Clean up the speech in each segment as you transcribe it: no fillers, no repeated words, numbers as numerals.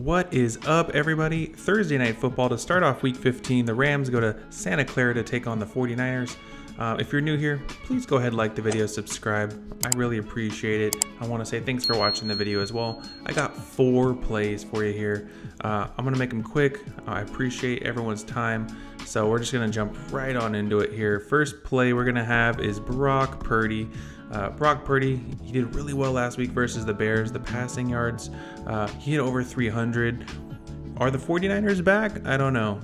What is up, everybody? Thursday Night Football to start off Week 15. The Rams go to Santa Clara to take on the 49ers. If you're new here, please go ahead and like the video, subscribe. I really appreciate it. I want to say thanks for watching the video as well. I got 4 plays for you here. I'm going to make them quick. I appreciate everyone's time. So we're just going to jump right on into it here. First play we're going to have is Brock Purdy. Brock Purdy, he did really well last week versus the Bears. The passing yards, he hit over 300. Are the 49ers back? I don't know.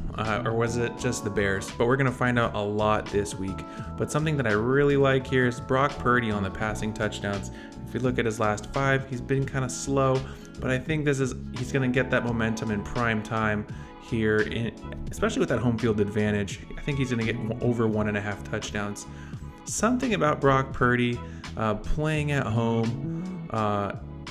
Or was it just the Bears? But we're going to find out a lot this week. But something that I really like here is Brock Purdy on the passing touchdowns. If you look at his last 5, he's been kind of slow. But I think he's going to get that momentum in prime time here, especially with that home field advantage. I think he's going to get over 1.5 touchdowns. Something about Brock Purdy playing at home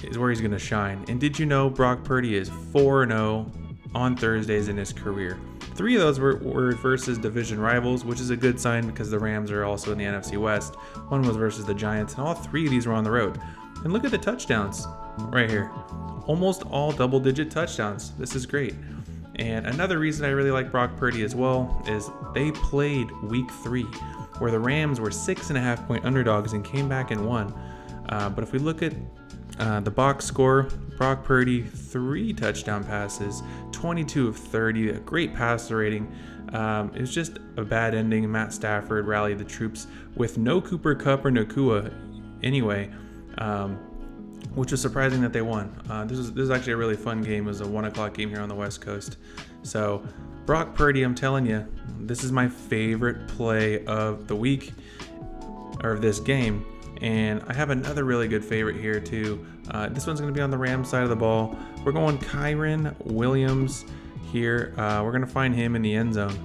is where he's going to shine. And did you know Brock Purdy is 4-0 on Thursdays in his career? 3 of those were versus division rivals, which is a good sign because the Rams are also in the NFC West. 1 was versus the Giants, and all 3 of these were on the road. And look at the touchdowns right here. Almost all double-digit touchdowns. This is great. And another reason I really like Brock Purdy as well is they played Week 3, where the Rams were 6.5-point underdogs and came back and won. But if we look at the box score, Brock Purdy, 3 touchdown passes, 22 of 30, a great passer rating. It was just a bad ending. Matt Stafford rallied the troops with no Cooper Kupp or Nacua anyway, which was surprising that they won. This is actually a really fun game. It was a 1 o'clock game here on the West Coast. So Brock Purdy, I'm telling you, this is my favorite play of the week, or of this game. And I have another really good favorite here too. This one's going to be on the Rams side of the ball. We're going Kyren Williams here. We're going to find him in the end zone.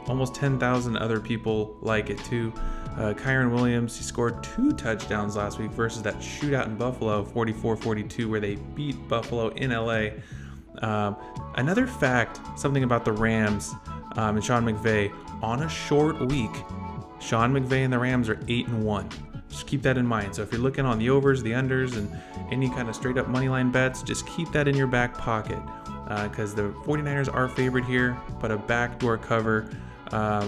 Almost 10,000 other people like it too. Kyren Williams, he scored 2 touchdowns last week versus that shootout in Buffalo, 44-42, where they beat Buffalo in LA. Another fact, something about the Rams and Sean McVay, on a short week, Sean McVay and the Rams are 8-1. Just keep that in mind. So if you're looking on the overs, the unders, and any kind of straight up money line bets, just keep that in your back pocket, because the 49ers are favored here, but a backdoor cover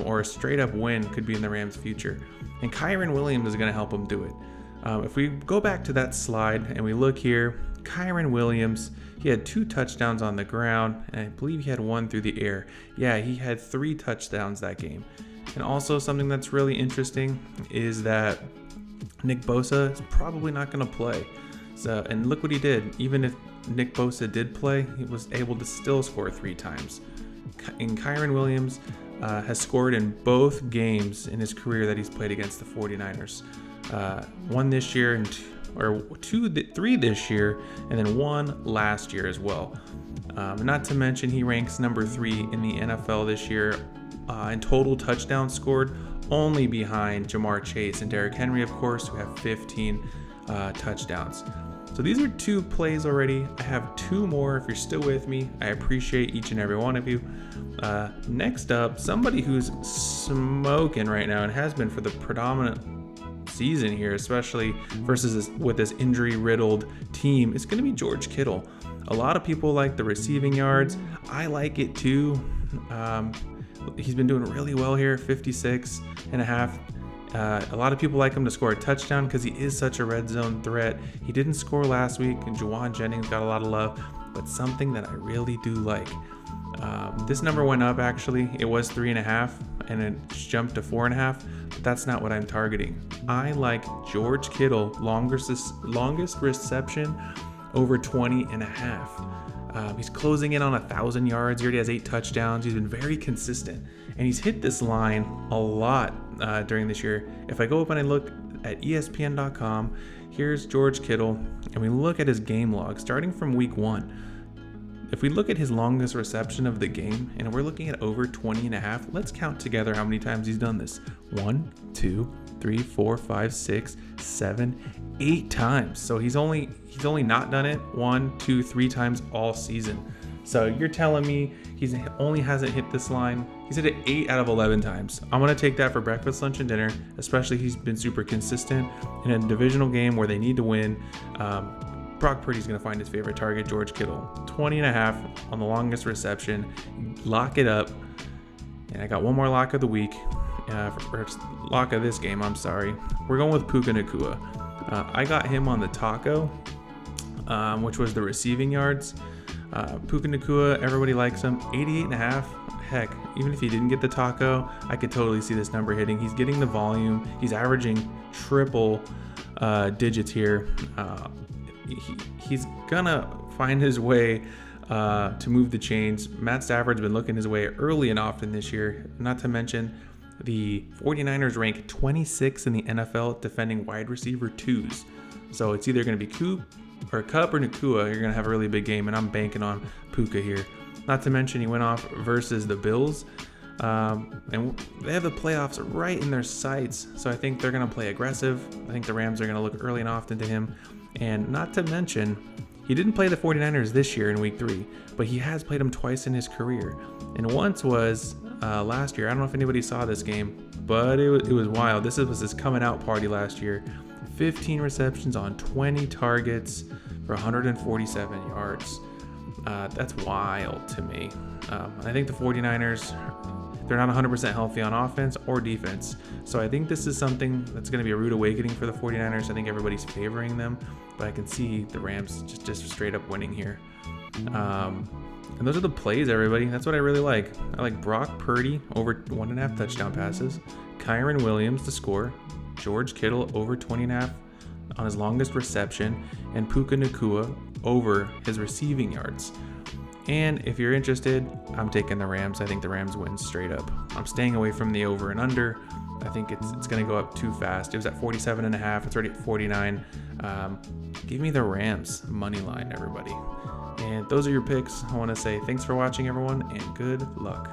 or a straight up win could be in the Rams' future. And Kyren Williams is going to help them do it. If we go back to that slide and we look here, Kyren Williams, he had 2 touchdowns on the ground, and I believe he had 1 through the air. Yeah, he had 3 touchdowns that game. And also something that's really interesting is that Nick Bosa is probably not going to play. So, and look what he did. Even if Nick Bosa did play, he was able to still score 3 times. And Kyren Williams has scored in both games in his career that he's played against the 49ers. 1 this year, and 3 this year, and then 1 last year as well. Not to mention he ranks number 3 in the NFL this year in total touchdowns scored, only behind Jamar Chase and Derrick Henry, of course, who have 15 touchdowns. So these are 2 plays already. I have 2 more if you're still with me. I appreciate each and every one of you. Next up, somebody who's smoking right now and has been for the predominant season here, especially with this injury-riddled team, is going to be George Kittle. A lot of people like the receiving yards. I like it too. He's been doing really well here, 56.5. A lot of people like him to score a touchdown because he is such a red zone threat. He didn't score last week, and Juwan Jennings got a lot of love, but something that I really do like. This number went up actually. It was 3.5, and it jumped to 4.5, but that's not what I'm targeting. I like George Kittle, longest reception over 20.5. He's closing in on 1,000 yards. He already has 8 touchdowns. He's been very consistent, and he's hit this line a lot during this year. If I go up and I look at ESPN.com, here's George Kittle, and we look at his game log starting from week 1. If we look at his longest reception of the game, and we're looking at over 20.5, let's count together how many times he's done this. 1, 2, 3, 4, 5, 6, 7, 8 times. So he's only not done it 1, 2, 3 times all season. So you're telling me he's only hasn't hit this line? He's hit it 8 out of 11 times. I'm going to take that for breakfast, lunch, and dinner, especially he's been super consistent in a divisional game where they need to win. Brock Purdy's going to find his favorite target, George Kittle. 20.5 on the longest reception. Lock it up. And I got one more lock of the week. Or lock of this game, I'm sorry. We're going with Puka Nacua. I got him on the taco, which was the receiving yards. Puka Nacua, everybody likes him. 88.5. Heck, even if he didn't get the taco, I could totally see this number hitting. He's getting the volume. He's averaging triple digits here. He's gonna find his way to move the chains. Matt Stafford's been looking his way early and often this year. Not to mention, the 49ers rank 26 in the NFL defending wide receiver twos. So it's either going to be Cup or Nacua. You're going to have a really big game, and I'm banking on Puka here. Not to mention, he went off versus the Bills, and they have the playoffs right in their sights. So I think they're going to play aggressive. I think the Rams are going to look early and often to him. And not to mention, he didn't play the 49ers this year in week 3, but he has played them twice in his career. And once was last year. I don't know if anybody saw this game, but it was wild. This was his coming out party last year. 15 receptions on 20 targets for 147 yards. That's wild to me. I think the 49ers, they're not 100% healthy on offense or defense. So I think this is something that's going to be a rude awakening for the 49ers. I think everybody's favoring them, but I can see the Rams just straight up winning here. And those are the plays, everybody. That's what I really like. I like Brock Purdy over 1.5 touchdown passes, Kyren Williams to score, George Kittle over 20.5 on his longest reception, and Puka Nacua over his receiving yards. And if you're interested, I'm taking the Rams. I think the Rams win straight up. I'm staying away from the over and under. I think it's going to go up too fast. It was at 47.5. It's already at 49. Give me the Rams money line, everybody. And those are your picks. I want to say thanks for watching, everyone, and good luck.